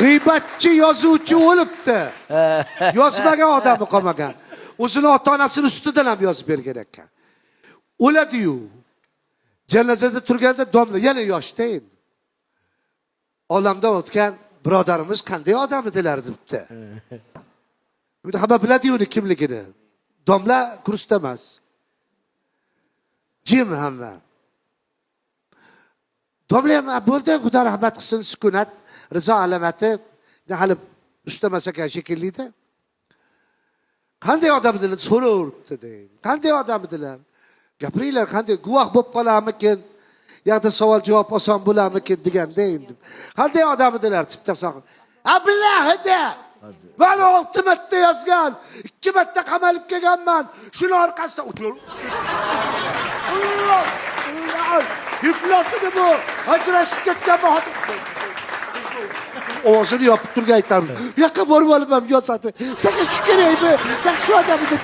G'iybatchi yozuvchi o'libdi. Yozmagan odami qolmagan. O'zini ota-onasini ustidan ham yozib bergan ekan. O'ladi-yu. Janozada turganda domla yana yoshda endi. Olamdan o'tgan birodarimiz qanday odam edilar debdi. Buni hamma biladi-yu uni kimligini. Domla kursda emas. Jim hamma. Domla ham bo'ldi, Xudo rahmat qilsin, sukunat, rizo alamati hali ustamas ekan shekillida. Qanday odam edilar so'raveribdi deydi. Qanday odam edilar? Gapiringlar, qanday guvoh bo'lib qolarmikin? Yo'qda savol javob oson bo'larmikin deganda endi. Qanday odam edilar tipta soqol. Abillahida. Mana 6 marta yozgan, 2 marta qamalib kelganman. Shuni orqasida Yuplasini bu. Ajrashib ketganman. Ovozini yopib turgan aytamiz. Bu yoqqa borib olib ham yozadi. Senga shu kerakmi? Yaxshi odam edi,